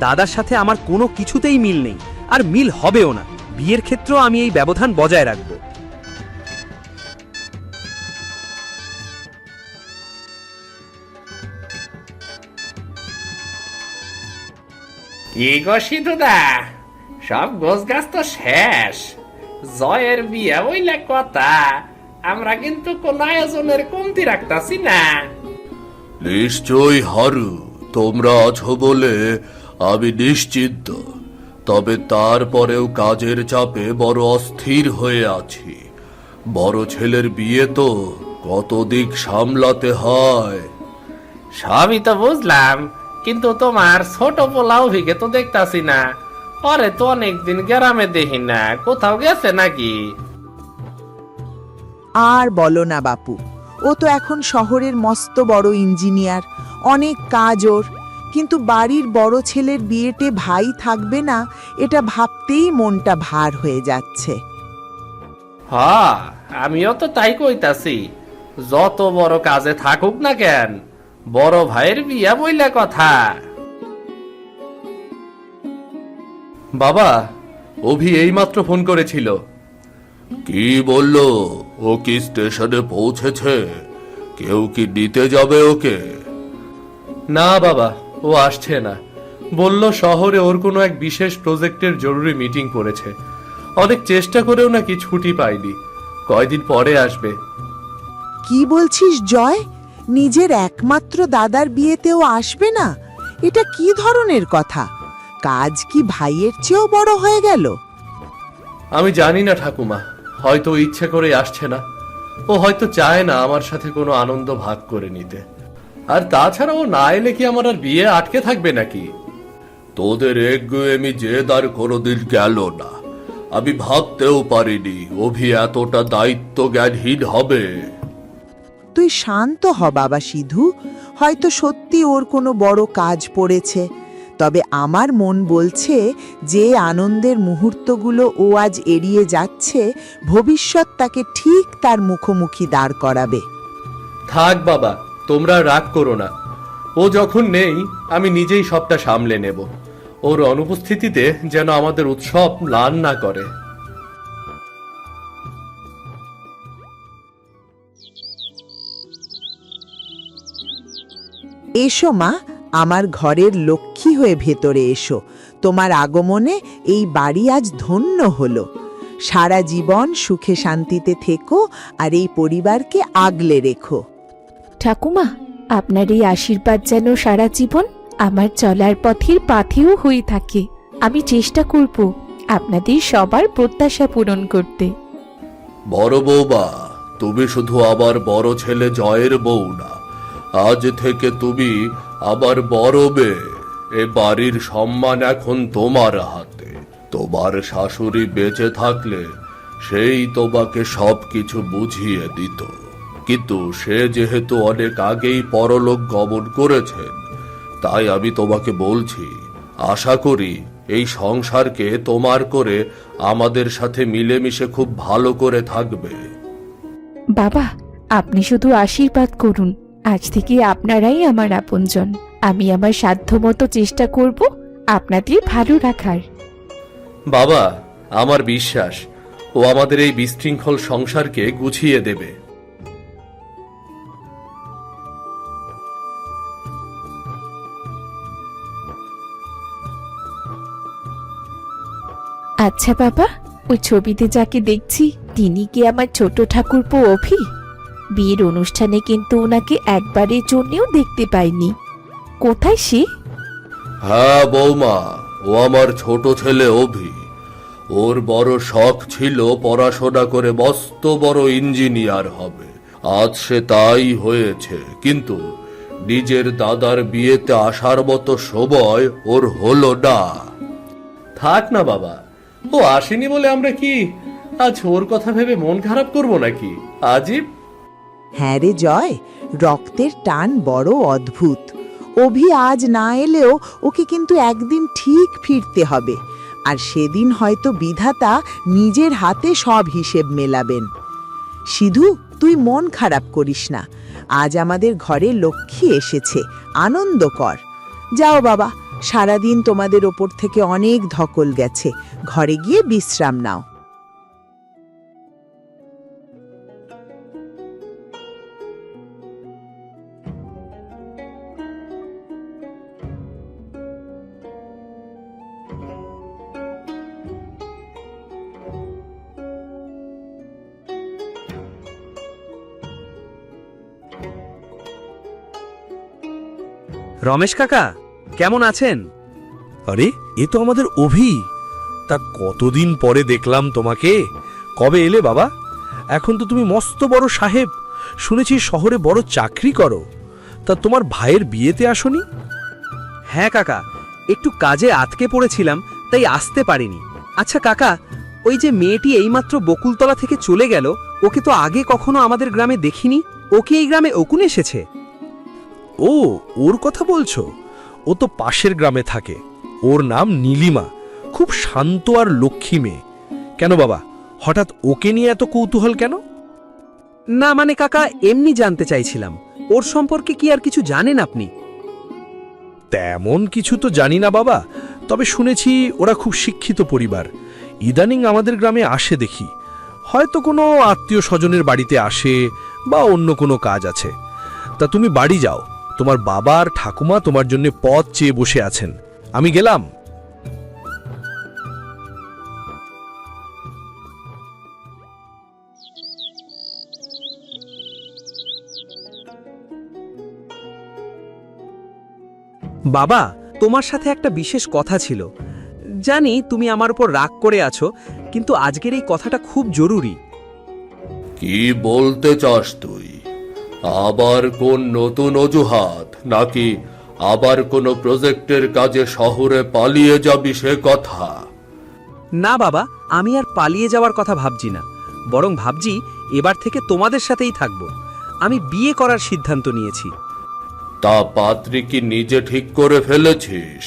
দাদার সাথে আমার কোনো কিছুতেই মিল নেই, আর মিল হবেও না। বিয়ের ক্ষেত্রেও আমি এই ব্যবধান বজায় রাখব। কি গো সিধুদা, সব গোছ গাছ তো শেষ। জয়ের বিয়ে বইলে কথা, আমরা কিন্তু কোন আয়োজনের কমতি রাখতাছি না। নিশ্চয়ই হারু, তোমরা আছো বলে আমি নিশ্চিন্ত। তবে তারপরেও কাজের চাপে বড় অস্থির হয়ে আছি। বড় ছেলের বিয়ে তো কত দিক সামলাতে হয়। সবই তো বুঝলাম, কিন্তু তোমার ছোট পোলা অভিকে তো দেখতাছি না। পরে তো অনেকদিন গ্রামে দেখি না, কোথাও গেছে নাকি? আর বলো না বাপু, ও তো এখন শহরের মস্ত বড় ইঞ্জিনিয়ার, অনেক কাজ ওর। কিন্তু বাড়ির বড় ছেলের বিয়েতে ভাই থাকবে না, এটা ভাবতেই মনটা ভার হয়ে যাচ্ছে। হ্যাঁ, আমিও তো তাই কইতাছি। যত বড় কাজে থাকুক না কেন, বড় ভাইয়ের বিয়া বইলা কথা। বাবা, অভি এইমাত্র ফোন করেছিল। কি বলল? ও কি স্টেশনে পৌঁছেছে? কেউ কি নিতে যাবে ওকে? না বাবা, ও আসছে না। বলল শহরে ওর কোনো এক বিশেষ প্রজেক্টের জরুরি মিটিং পড়েছে। অনেক চেষ্টা করেও নাকি ছুটি পায়নি। কয়দিন পরে আসবে। কি বলছিস জয়? নিজের একমাত্র দাদার বিয়েতেও আসবে না? এটা কি ধরনের কথা? কাজ কি ভাইয়ের চেয়েও বড় হয়ে গেল? আমি জানি না ঠাকুমা, হয়তো ইচ্ছে করে আসছে না। ও হয়তো চায় না আমার সাথে কোনো আনন্দ ভাগ করে নিতে। আর তাছাড়া ও না এলে কি আমার আর বিয়ে আটকে থাকবে নাকি? তোদের একগুয়েমি জেদ আর কোনোদিন গেল না। আমি ভাবতেও পারিনি অভি এতটা দায়িত্ব জ্ঞানহীন হবে। তুই শান্ত হ বাবা সিধু, হয়তো সত্যি ওর কোনো বড় কাজ পড়েছে। তবে আমার মন বলছে যে আনন্দের মুহূর্তগুলো ও আজ এড়িয়ে যাচ্ছে, ভবিষ্যৎ তাকে ঠিক তার মুখোমুখি দাঁড় করাবে। থাক বাবা, তোমরা রাগ করো না। ও যখন নেই আমি নিজেই সবটা সামলে নেব। ওর অনুপস্থিতিতে যেন আমাদের উৎসব ম্লান না করে। এসো মা, আমার ঘরের লক্ষ্মী হয়ে ভেতরে এসো। তোমার আগমনে এই বাড়ি আজ ধন্য হলো। সারা জীবন সুখে শান্তিতে থেকো আর এই পরিবারকে আগলে রেখো। ঠাকুমা, আপনার এই আশীর্বাদ যেন সারা জীবন আমার চলার পথের পাথেও হয়ে থাকে। আমি চেষ্টা করব আপনাদের সবার প্রত্যাশা পূরণ করতে। বড় বৌমা, তুমি শুধু আবার বড় ছেলে জয়ের বউ না, আজ থেকে তুমি আবার বড় মেয়ে। এ বাড়ির সম্মান এখন তোমার হাতে। তোমার শাশুড়ি বেঁচে থাকলে সেই তোমাকে সবকিছু বুঝিয়ে দিত, কিন্তু সে যেহেতু অনেক আগেই পরলোক গমন করেছেন, তাই আমি তোমাকে বলছি, আশা করি এই সংসারকে তোমার করে আমাদের সাথে মিলেমিশে খুব ভালো করে থাকবে। বাবা, আপনি শুধু আশীর্বাদ করুন। আজ থেকে আপনারাই আমার আপনজন। আমি আমার সাধ্যমতো চেষ্টা করব আপনাদের ভালো রাখার। বাবা, আমার বিশ্বাস ও আমাদের এই বিশৃঙ্খল সংসারকে গুছিয়ে দেবে। আচ্ছা বাবা, ওই ছবিতে যাকে দেখছি তিনি কি আমার ছোট ঠাকুরপো অভি? বিয়ের অনুষ্ঠানে কিন্তু ওনাকে একবারের জন্যেও দেখতে পাইনি। কোথায় সে? হ্যাঁ বৌমা, ও আমার ছোট ছেলে অভি। ওর বড় শখ ছিল পড়াশোনা করে মস্ত বড় ইঞ্জিনিয়ার হবে। আজ সে তাই হয়েছে, কিন্তু নিজের দাদার বিয়েতে আসার মতো সময় ওর হলো না। থাক না বাবা, ও আসেনি বলে আমরা কি আজ ওর কথা ভেবে মন খারাপ করব নাকি? আজীব। হ্যাঁ রে জয়, রক্তের টান বড় অদ্ভুত। অভি আজ না এলেও ওকে কিন্তু একদিন ঠিক ফিরতে হবে, আর সেদিন হয়তো বিধাতা নিজের হাতে সব হিসেব মেলাবেন। সিধু, তুই মন খারাপ করিস না, আজ আমাদের ঘরে লক্ষ্মী এসেছে, আনন্দ কর। যাও বাবা, সারাদিন তোমাদের ওপর থেকে অনেক ধকল গেছে, ঘরে গিয়ে বিশ্রাম নাও। রমেশ কাকা কেমন আছেন? আরে, এ তো আমাদের অভি। তা কতদিন পরে দেখলাম তোমাকে। কবে এলে বাবা? এখন তো তুমি মস্ত বড় সাহেব, শুনেছি শহরে বড় চাকরি করো। তা তোমার ভাইয়ের বিয়েতে আসনি? হ্যাঁ কাকা, একটু কাজে আটকে পড়েছিলাম, তাই আসতে পারিনি। আচ্ছা কাকা, ওই যে মেয়েটি এইমাত্র বকুলতলা থেকে চলে গেল, ওকে তো আগে কখনো আমাদের গ্রামে দেখিনি। ও কি এই গ্রামে ওকুন এসেছে? ও, ওর কথা বলছো? ও তো পাশের গ্রামে থাকে। ওর নাম নীলিমা, খুব শান্ত আর লক্ষ্মী মেয়ে। কেন বাবা, হঠাৎ ওকে নিয়ে এত কৌতূহল কেন? না মানে কাকা, এমনি জানতে চাইছিলাম, ওর সম্পর্কে কি আর কিছু জানেন আপনি? তেমন কিছু তো জানি না বাবা, তবে শুনেছি ওরা খুব শিক্ষিত পরিবার। ইদানিং আমাদের গ্রামে আসে দেখি, হয়তো কোনো আত্মীয় স্বজনের বাড়িতে আসে বা অন্য কোনো কাজ আছে। তা তুমি বাড়ি যাও, তোমার বাবা আর ঠাকুমা তোমার জন্য পথ চেয়ে বসে আছেন। আমি গেলাম। বাবা, তোমার সাথে একটা বিশেষ কথা ছিল। জানি তুমি আমার উপর রাগ করে আছো, কিন্তু আজকের এই কথাটা খুব জরুরি। কি বলতে চাস তুই? আবার কোন নতুন অজুহাত, নাকি আবার কোনো প্রজেক্টের কাজে শহরে পালিয়ে যাবি সে কথা? না বাবা, আমি আর পালিয়ে যাওয়ার কথা ভাবছি না, বরং ভাবছি এবার থেকে তোমাদের সাথেই থাকব। আমি বিয়ে করার সিদ্ধান্ত নিয়েছি। তা পাত্রী কি নিজে ঠিক করে ফেলেছিস?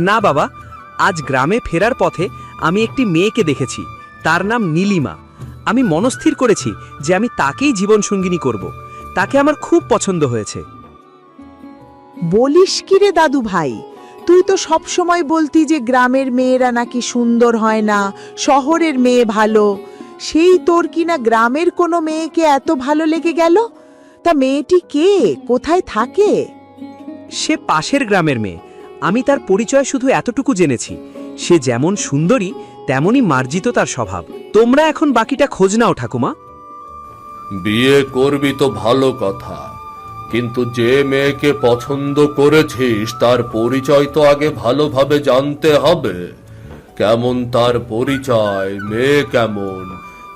না বাবা, আজ গ্রামে ফেরার পথে আমি একটি মেয়েকে দেখেছি, তার নাম নীলিমা। আমি মনস্থির করেছি যে আমি তাকেই জীবনসঙ্গিনী করব। তাকে আমার খুব পছন্দ হয়েছে। বলিস কি রে দাদু ভাই, তুই তো সব সময় বলতি যে গ্রামের মেয়েরা নাকি সুন্দর হয় না, শহরের মেয়ে ভালো। সেই তোর কিনা গ্রামের কোনো মেয়েকে এত ভালো লেগে গেল? তা মেয়েটি কে, কোথায় থাকে? সে পাশের গ্রামের মেয়ে। আমি তার পরিচয় শুধু এতটুকু জেনেছি, সে যেমন সুন্দরী তেমনই মার্জিত তার স্বভাব। তোমরা এখন বাকিটা খোঁজ নাও ঠাকুমা। বিয়ে করবি তো ভালো কথা, কিন্তু যে মেয়েকে পছন্দ করেছিস তার পরিচয় তো আগে ভালোভাবে জানতে হবে। কেমন তার পরিচয়, মেয়ে কেমন,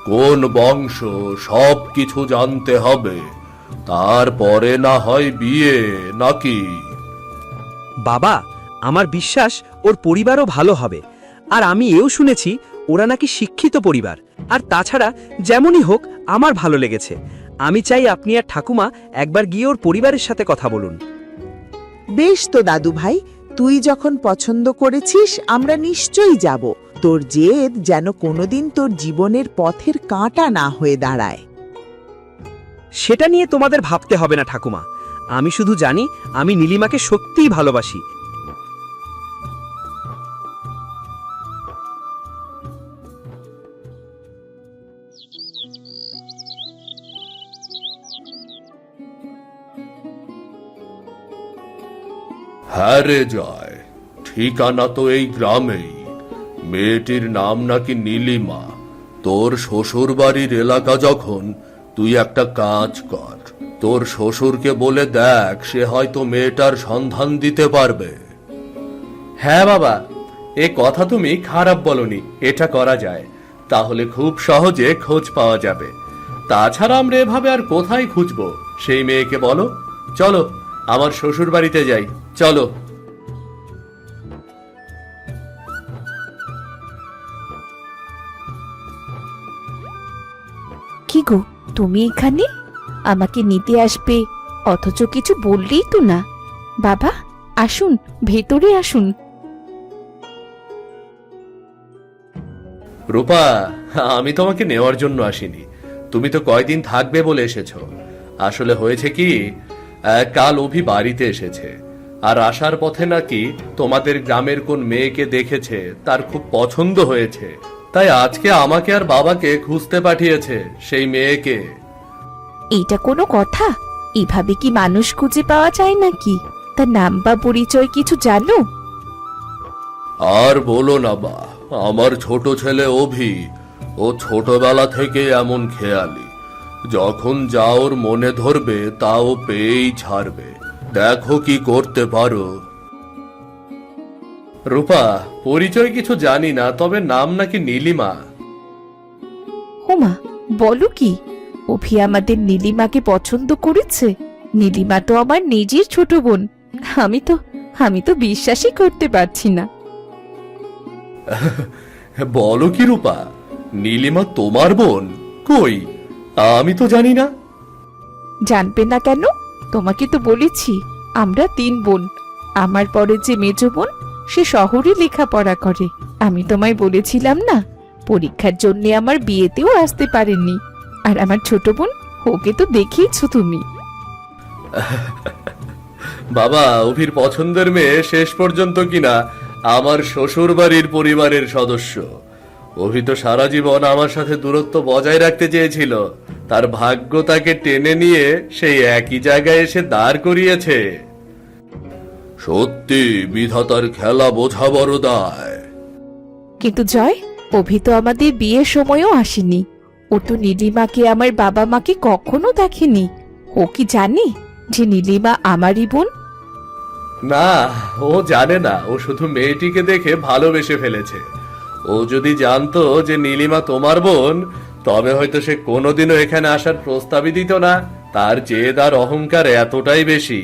কোন বংশ, সব কিছু জানতে হবে। তারপরে না হয় বিয়ে, নাকি? বাবা, আমার বিশ্বাস ওর পরিবারও ভালো হবে। আর আমি এও শুনেছি ওরা নাকি শিক্ষিত পরিবার। আর তাছাড়া যেমনই হোক আমার ভালো লেগেছে। আমি চাই আপনি আর ঠাকুমা একবার গিয়ে ওর পরিবারের সাথে কথা বলুন। বেশ তো দাদু ভাই, তুই যখন পছন্দ করেছিস আমরা নিশ্চয়ই যাব। তোর জেদ যেন কোনোদিন তোর জীবনের পথের কাঁটা না হয়ে দাঁড়ায়। সেটা নিয়ে তোমাদের ভাবতে হবে না ঠাকুমা। আমি শুধু জানি আমি নীলিমাকে সত্যিই ভালোবাসি। হ্যাঁ রে জয়, ঠিকানা তো এই গ্রামেই। মেয়েটির নাম নাকি নীলিমা। তোর শ্বশুর বাড়ির এলাকা যখন, তুই একটা কাজ কর, তোর শ্বশুরকে বলে দেখ, সে হয়তো মেয়েটার সন্ধান দিতে পারবে। হ্যাঁ বাবা, এ কথা তুমি খারাপ বলনি, এটা করা যায়। তাহলে খুব সহজে খোঁজ পাওয়া যাবে। তাছাড়া আমরা এভাবে আর কোথায় খুঁজবো? সেই মেয়েকে বলো, চলো আমার শ্বশুর বাড়িতে যাই, চলো। কি গো, তুমি এখানে? আমাকে নিতে আসবে, অথচ কিছু বললেই তো না। বাবা আসুন, ভেতরে আসুন। রূপা, আমি তোমাকে নেওয়ার জন্য আসিনি, তুমি তো কয়দিন থাকবে বলে এসেছো। আসলে হয়েছে কি, কাল অভি বাড়িতে এসেছে, আর আসার পথে নাকি তোমাদের গ্রামের কোন মেয়েকে দেখেছে, তার খুব পছন্দ হয়েছে, তাই আজকে আমাকে আর বাবাকে খুঁজতে পাঠিয়েছে সেই মেয়েকে। এইটা কোনো কথা? এভাবে কি মানুষ খুঁজে পাওয়া যায় নাকি? তার নাম বা পরিচয় কিছু জানো? আর বলো না বা, আমার ছোট ছেলে অভি, ও ছোটবেলা থেকে এমন খেয়ালি। যখন যা ওর মনে ধরবে তাও পেয়েই ছাড়বে। দেখো কি করতে পারো। রূপা, পরিচয় কিছু জানি না, তবে নাম নাকি নীলিমা। হোমা, বলো কি? অভি আমাদের নীলিমাকে পছন্দ করেছে? নীলিমা তো আমার নিজের ছোট বোন। আমি তো বিশ্বাসই করতে পারছি না। বলো কি রূপা, নীলিমা তোমার বোন? কই, আমি তো জানি না। জানবে না কেন? তোমাকে তো বলেছি আমরা 3 বোন। আমার পরে যে মেজ বোন, সে শহরে লেখাপড়া করে। আমি তোমায় বলেছিলাম না, পরীক্ষার জন্য আমার বিয়েতেও আসতে পারেননি। আর আমার ছোট বোন, ওকে তো দেখিয়েছো তুমি। বাবা, অভির পছন্দের মেয়ে শেষ পর্যন্ত কিনা আমার শ্বশুর বাড়ির পরিবারের সদস্য। অভি তো সারা জীবন আমার সাথে দূরত্ব বজায় রাখতে চেয়েছিল, তার ভাগ্য তাকে টেনে নিয়ে সেই একই জায়গায় এসে দাঁড় করিয়েছে। সত্যি বিধাতার খেলা বোঝা বড় দায়। কিন্তু জয়, অভি তো আমাদের বিয়ের সময়ও আসেনি। ও তো নীলিমাকে আমার বাবা মাকে কখনো দেখেনি। ও কি জানে যে নীলিমা আমারই বোন? না, ও জানে না। ও শুধু মেয়েটিকে দেখে ভালোবেসে ফেলেছে। ও যদি জানতো যে নীলিমা তোমার বোন, তবে হয়তো সে কোনোদিনও এখানে আসার প্রস্তাবই দিত না। তার জেদ আর অহংকার এতটাই বেশি।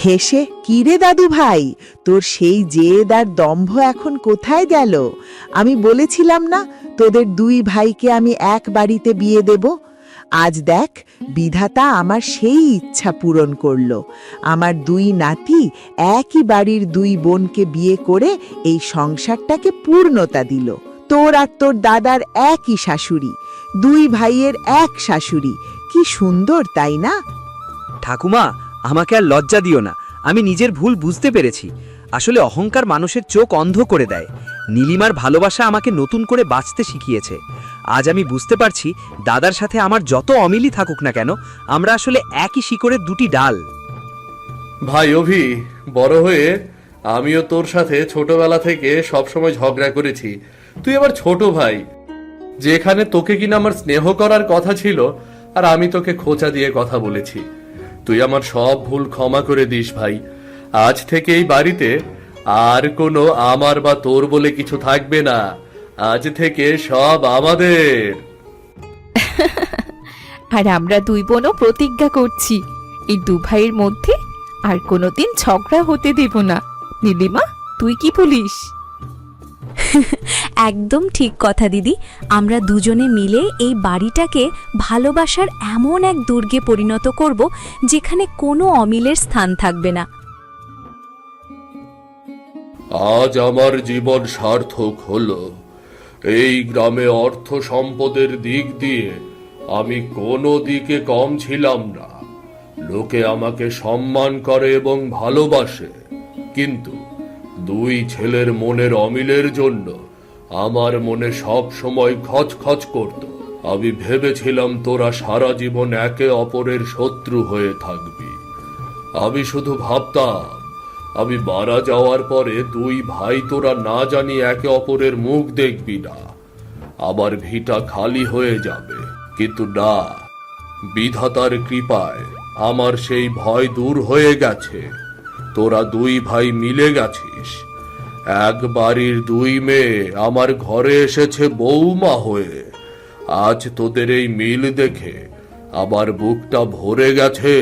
হেসে, কিরে দাদু ভাই, তোর সেই জেদ আর দম্ভ এখন কোথায় গেল? আমি বলেছিলাম না তোদের 2 ভাইকে আমি এক বাড়িতে বিয়ে দেব। আজ দেখ, বিধাতা আমার সেই ইচ্ছা পূরণ করলো। আমার 2 নাতি একই বাড়ির 2 বোনকে বিয়ে করে এই সংসারটাকে পূর্ণতা দিল। তোর আর তোর দাদার একই শাশুড়ি, 2 ভাইয়ের এক শাশুড়ি। কি সুন্দর, তাই না? ঠাকুমা, আমাকে আর লজ্জা দিও না। আমি নিজের ভুল বুঝতে পেরেছি। আসলে অহংকার মানুষের চোখ অন্ধ করে দেয়। নীলিমার ভালোবাসা আমাকে নতুন করে বাঁচতে শিখিয়েছে। আজ আমি বুঝতে পারছি, দাদার সাথে আমার যত অমিলই থাকুক না কেন, আমরা আসলে একই শিকড়ের 2টি ডাল। ভাই অভি, বড় হয়ে আমিও তোর সাথে ছোটবেলা থেকে সবসময় ঝগড়া করেছি। তুই আমার ছোট ভাই, যেখানে তোকে কিনা আমার স্নেহ করার কথা ছিল, আর আমি তোকে খোঁচা দিয়ে কথা বলেছি। তুই আমার সব ভুল ক্ষমা করে দিস ভাই। আজ থেকে এই বাড়িতে আর কোনো আমার বা তোর বলে কিছু থাকবে না। আজ থেকে সব আমাদের। আর আমরা 2 বোনও প্রতিজ্ঞা করছি, এই 2 ভাইয়ের মধ্যে আর কোনোদিন ঝগড়া হতে দেব না। নীলিমা, তুই কি বলিস? একদম ঠিক কথা দিদি। আমরা দুজনে মিলে এই বাড়িটাকে ভালোবাসার এমন এক দুর্গে পরিণত করব, যেখানে কোনো অমিলের স্থান থাকবে না। আজ আমার জীবন সার্থক হলো। এই গ্রামে অর্থ সম্পদের দিক দিয়ে আমি কোনো দিকে কম ছিলাম না। লোকে আমাকে সম্মান করে এবং ভালোবাসে, কিন্তু 2 ছেলের মনের অমিলের জন্য আমার মনে সব সময় খচখচ করত। আমি ভেবেছিলাম তোরা সারা জীবন একে অপরের শত্রু হয়ে থাকবি। আমি শুধু ভাবতাম, আমি মারা যাওয়ার পরে 2 ভাই তোরা না জানি একে অপরের মুখ দেখবি না, আবার ভিটা খালি হয়ে যাবে। কিন্তু না, বিধাতার কৃপায় আমার সেই ভয় দূর হয়ে গেছে। তোরা 2 ভাই মিলে গেছিস। এক বাড়ির 2 মেয়ে আমার ঘরে এসেছে বৌমা হয়ে। আজ তোদের এই মিল দেখে আমার বুকটা ভরে গেছে।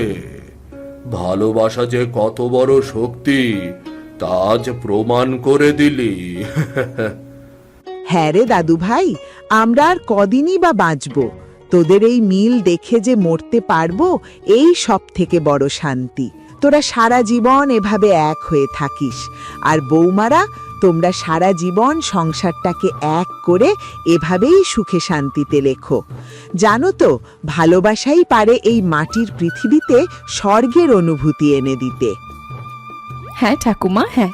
ভালোবাসা যে কত বড় শক্তি, তা আজ প্রমাণ করে দিলি। হ্যাঁ রে দাদু ভাই, আমরা আর কদিনই বা বাঁচব। তোদের এই মিল দেখে যে মরতে পারবো, এই সব থেকে বড় শান্তি। তোরা সারা জীবন এভাবে এক হয়ে থাকিস, আর বৌমারা তোমরা সারা জীবন সংসারটাকে এক করে এভাবেই সুখে শান্তিতে লেখো। জানো তো, ভালোবাসাই পারে এই মাটির পৃথিবীতে স্বর্গের অনুভূতি এনে দিতে। হ্যাঁ ঠাকুমা, হ্যাঁ,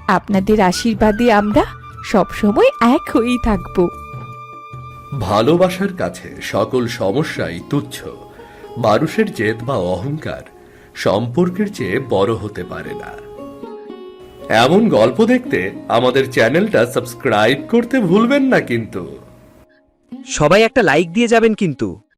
আপনাদের আশীর্বাদে আমরা সবসময় এক হয়েই থাকবো। ভালোবাসার কাছে সকল সমস্যাই তুচ্ছ। মানুষের জেদ বা অহংকার সম্পর্কের চেয়ে বড় হতে পারে না। এমন গল্প দেখতে আমাদের চ্যানেলটা সাবস্ক্রাইব করতে ভুলবেন না কিন্তু। সবাই একটা লাইক দিয়ে যাবেন কিন্তু।